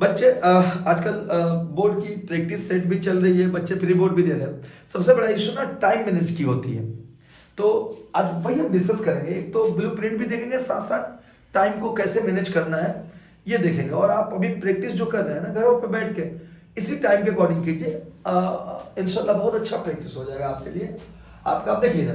बच्चे आजकल बोर्ड की प्रैक्टिस सेट भी चल रही है, बच्चे प्री बोर्ड भी दे रहे हैं। सबसे बड़ा इशू ना टाइम मैनेज की होती है। तो आज वही हम डिस्कस करेंगे। एक तो ब्लूप्रिंट भी देखेंगे, साथ साथ टाइम को कैसे मैनेज करना है ये देखेंगे। और आप अभी प्रैक्टिस जो कर रहे हैं ना घरों पे बैठ के, इसी टाइम के अकॉर्डिंग कीजिए। इंशाल्लाह बहुत अच्छा प्रैक्टिस हो जाएगा आपके लिए। आपका आप देखिए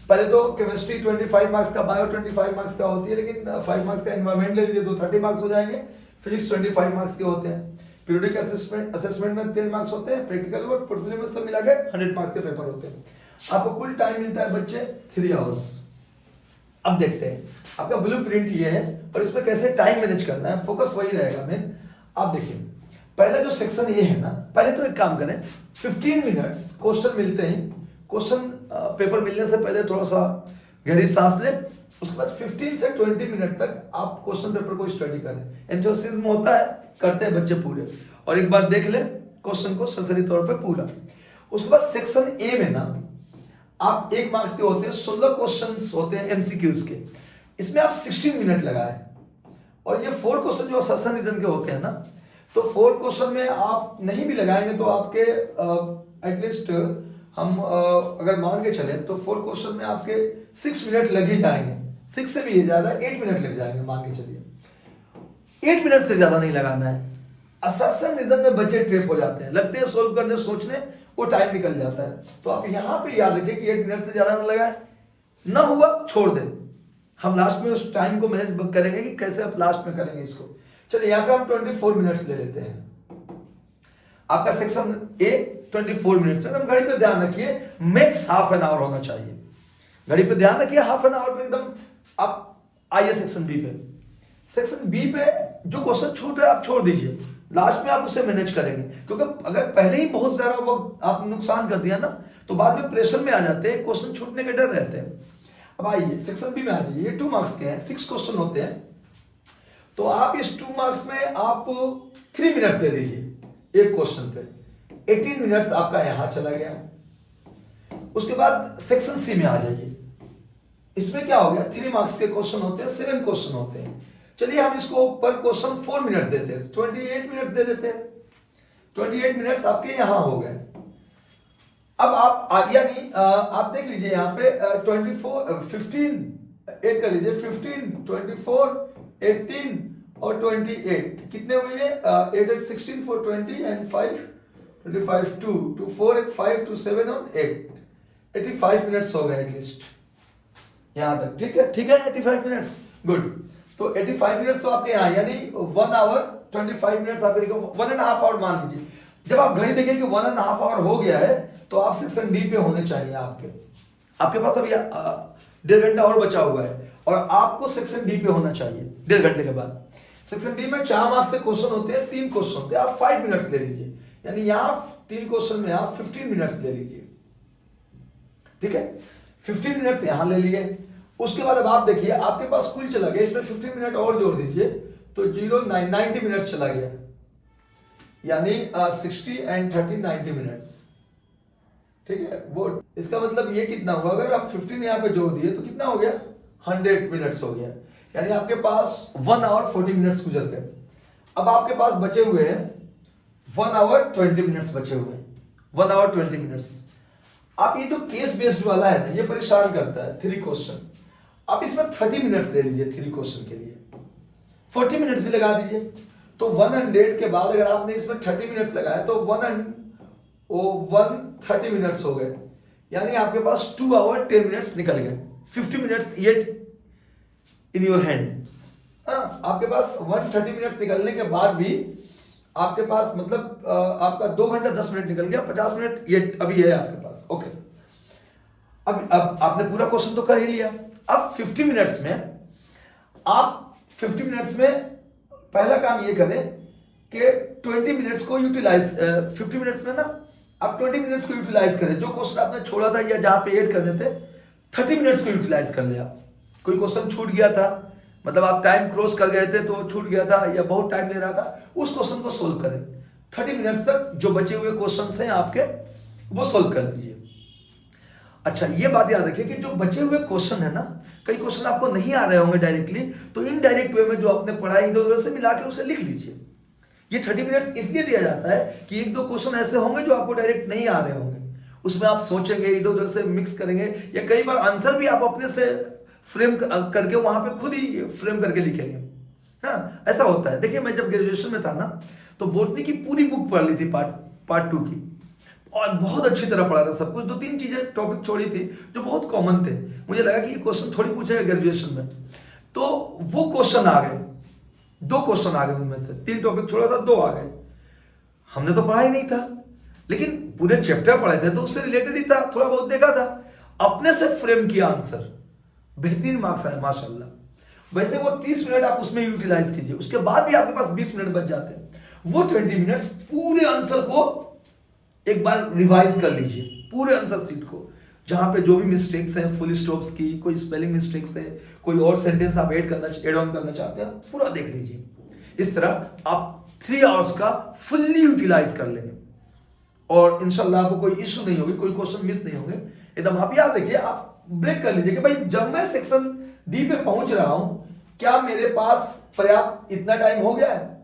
पहले तो केमिस्ट्री 25 मार्क्स का, बायो 25 मार्क्स का होती है, लेकिन 5 मार्क्स का एनवायरमेंट ले लीजिए तो 30 मार्क्स हो जाएंगे। फिजिक्स 25 मार्क्स के होते हैं। पीरियोडिक असेसमेंट में 10 मार्क्स होते हैं। प्रैक्टिकल वर्क पोर्टफोलियो में सब मिला के 100 मार्क्स के पेपर होते हैं। आपको कुल टाइम मिलता है बच्चे 3 आवर्स। अब देखते हैं आपका ब्लूप्रिंट ये है और इसमें कैसे टाइम मैनेज करना है, फोकस वही रहेगा मेन। आप देखिए पहला जो सेक्शन ये है ना, पहले तो एक काम करें, 15 मिनट्स क्वेश्चन मिलते ही, क्वेश्चन पेपर मिलने से पहले थोड़ा सा गहरी सांस लें। उसके बाद 15 से 20 मिनट तक आप क्वेश्चन पेपर को स्टडी करें। एंथुसियाज्म होता है, करते हैं बच्चे पूरे, और एक बार देख ले क्वेश्चन को सरसरी तौर पे पूरा। उसके बाद सेक्शन ए में ना आप 1 मार्क्स के होते हैं, 16 क्वेश्चंस होते हैं एमसीक्यूज के। इसमें आप 16 मिनट लगाए, और ये 4 क्वेश्चन जो असर्शन रीजन के होते हैं ना, तो 4 क्वेश्चन में आप नहीं भी लगाएंगे तो आपके एटलीस्ट हम अगर मान के चले तो 4 क्वेश्चन में आपके 6 मिनट लग ही जाएंगे। 6 से भी ज्यादा 8 मिनट लग जाएंगे मान के चलिए। 8 मिनट से ज्यादा नहीं लगाना है। असर्शन रीजन में बच्चे ट्रिप हो जाते हैं, लगते हैं सोल्व करने सोचने, वो टाइम निकल जाता है। तो आप यहां पे याद रखिए कि 8 मिनट से ज्यादा ना लगाए, ना हुआ छोड़ दें। हम लास्ट में उस टाइम को मैनेज करेंगे कि कैसे आप लास्ट में करेंगे इसको। चलिए यहाँ पे हम 24 मिनट्स ले लेते हैं। आपका सेक्शन ए 24 मिनट्स में। एकदम घड़ी पे ध्यान रखिए, मैक्स हाफ एन आवर होना चाहिए। घड़ी पे ध्यान रखिए, हाफ एन आवर पे एकदम। आप आइए सेक्शन बी पे। सेक्शन बी पे जो क्वेश्चन छूट रहा है आप छोड़ दीजिए, लास्ट में आप उसे मैनेज करेंगे। क्योंकि अगर पहले ही बहुत ज्यादा वक्त आप नुकसान कर दिया ना, तो बाद में प्रेशर में आ जाते हैं, क्वेश्चन छूटने के डर रहते हैं। अब आइए सेक्शन बी में आ जाइए। ये 2 मार्क्स के हैं, 6 क्वेश्चन होते हैं। तो आप इस 2 मार्क्स में आप 3 मिनट दे दीजिए एक क्वेश्चन पे। 18 मिनट्स आपका यहां चला गया। उसके बाद सेक्शन सी में आ जाइए। इसमें क्या हो गया, 3 मार्क्स के क्वेश्चन होते हैं, 7 क्वेश्चन होते हैं। चलिए हम इसको पर क्वेश्चन 4 मिनट देते हैं, 28 मिनट दे देते हैं। 28 मिनट्स आपके यहां हो गए। अब आप यानी आप देख लीजिए यहाँ पे 15 ऐड कर लीजिए। 15, 24, 18 और 28 कितने हुए? 8 8 16 4 20 एंड 5 25 2 4 एक 5 2 7 और 8 85 मिनट्स हो गए एटलीस्ट यहां तक। ठीक है, ठीक है, 85 मिनट्स, गुड। तो 85 मिनट्स तो आपके यहाँ, यानी 1 आवर 25 मिनट्स आपके देखो, 1.5 आवर मान लीजिए। जब आप घड़ी देखिए कि 1.5 आवर हो गया है, तो आप सेक्शन डी पे होने चाहिए। आपके पास अभी 1.5 घंटा और बचा हुआ है, और आपको सेक्शन डी पे होना चाहिए 1.5 घंटे के बाद। सेक्शन डी में 4 मार्क्स के क्वेश्चन होते हैं, 3 क्वेश्चन होते हैं। आप 5 मिनट्स ले लीजिए, यानी यहाँ 3 क्वेश्चन में आप 15 मिनट्स ले लीजिए। ठीक है, 15 मिनट्स यहां ले लिए। उसके बाद अब आप देखिए आपके पास कुल चला गया, इसमें 15 मिनट और जोड़ दीजिए तो 90 मिनट्स चला गया, यानी 60 एंड 30 90 मिनट्स। ठीक है, वो इसका मतलब ये कितना हुआ, अगर आप 15 यहाँ पे जोड़ दिए तो कितना हो गया, 100 मिनट्स हो गया। यानी आपके पास 1 आवर 40 मिनट्स गुजर गए। अब आपके पास बचे हुए हैं 1 आवर 20 मिनट्स बचे हुए हैं, 1 आवर 20 मिनट्स। आप ये जो केस बेस्ड वाला है ना, ये परेशान करता है। 3 क्वेश्चन आप इसमें 30 मिनट्स ले लीजिए 3 क्वेश्चन के लिए, 40 मिनट्स भी लगा दीजिए। तो 100 के बाद अगर आपने इसमें 30 मिनट्स लगाए तो 130 मिनट्स हो गए, यानी आपके पास 2 आवर 10 मिनट्स निकल गए। 50 minutes yet in your hand. आपके पास 130 मिनट्स निकलने के बाद भी आपके पास मतलब आपका 2 घंटा 10 मिनट निकल गया, 50 मिनट ये अभी है आपके पास। ओके, अब आपने पूरा क्वेश्चन तो कर ही लिया। अब 50 मिनट्स में आप 50 मिनट्स में पहला काम ये करें कि 20 मिनट्स को यूटिलाइज, 50 मिनट्स में ना आप 20 मिनट्स को यूटिलाइज करें। जो क्वेश्चन आपने छोड़ा था या जहां पे ऐड करने थे, 30 मिनट्स को यूटिलाइज कर लिया। कोई क्वेश्चन छूट गया था, मतलब आप टाइम क्रॉस कर गए थे तो छूट गया था या बहुत टाइम ले रहा था, उस क्वेश्चन को सोल्व करें। 30 मिनट्स तक जो बचे हुए क्वेश्चंस हैं आपके, वो सोल्व कर लीजिए। अच्छा, ये बात याद रखिए कि जो बचे हुए क्वेश्चन है ना, कई क्वेश्चन आपको नहीं आ रहे होंगे डायरेक्टली, तो इनडायरेक्ट वे में जो आपने पढ़ा इधर उधर से मिला के उसे लिख लीजिए। ये 30 मिनट्स इसलिए दिया जाता है कि एक दो क्वेश्चन ऐसे होंगे जो आपको डायरेक्ट नहीं आ रहे होंगे, उसमें आप सोचेंगे, इधर उधर से मिक्स करेंगे, या कई बार आंसर भी आप अपने से फ्रेम करके वहां पे खुद ही फ्रेम करके लिखेंगे। हाँ, ऐसा होता है। देखिए मैं जब ग्रेजुएशन में था ना, तो बोटनी की पूरी बुक पढ़ ली थी पार्ट 2 की, और बहुत अच्छी तरह पढ़ा था सब कुछ। 2-3 चीजें टॉपिक छोड़ी थी जो बहुत कॉमन थे, मुझे लगा कि ये क्वेश्चन थोड़ी पूछेगा ग्रेजुएशन में, तो वो क्वेश्चन आ गए। 2 क्वेश्चन आ गए उनमें से, 3 टॉपिक छोड़ा था, 2 आ गए। हमने तो पढ़ा ही नहीं था, लेकिन पूरे चैप्टर पढ़े थे तो उससे रिलेटेड ही था, थोड़ा बहुत देखा था, अपने से फ्रेम किया आंसर, बेहतरीन मार्क्स आए माशाल्लाह। वैसे वो 30 मिनट आप उसमें यूटिलाइज कीजिए, उसके बाद भी आपके पास 20 मिनट बच जाते हैं। वो 20 मिनट्स पूरे आंसर को एक बार रिवाइज कर लीजिए, पूरे आंसर सीट को, जहां पे जो भी मिस्टेक्स हैं, फुल स्टॉप्स की, कोई स्पेलिंग मिस्टेक्स है, कोई और सेंटेंस आप ऐड ऑन करना चाहते हैं, पूरा देख लीजिए। इस तरह आप 3 आवर्स का फुल्ली यूटिलाइज कर लेंगे और इंशाल्लाह आपको कोई इश्यू नहीं होगी, कोई क्वेश्चन मिस नहीं होंगे एकदम। आप याद रखिए, आप ब्रेक कर लीजिए कि भाई जब मैं सेक्शन डी पे पहुंच रहा हूं, क्या मेरे पास पर्याप्त इतना टाइम हो गया है।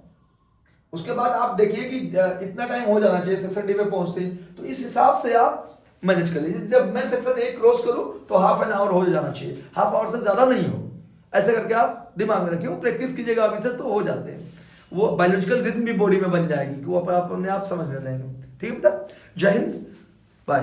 उसके बाद आप देखिए कि इतना टाइम हो जाना चाहिए सेक्शन डी पे पहुंचते, तो इस हिसाब से आप मैनेज कर लीजिए। जब मैं सेक्शन ए क्रॉस करूं तो हाफ एन आवर हो जाना चाहिए, हाफ आवर से ज्यादा नहीं हो। ऐसे करके आप दिमाग में रखिए, वो प्रैक्टिस कीजिएगा अभी से तो हो जाते हैं। वो बायोलॉजिकल रिथम भी बॉडी में बन जाएगी कि वो अपने आप समझ में रहेंगे। ठीक है बेटा, जय हिंद।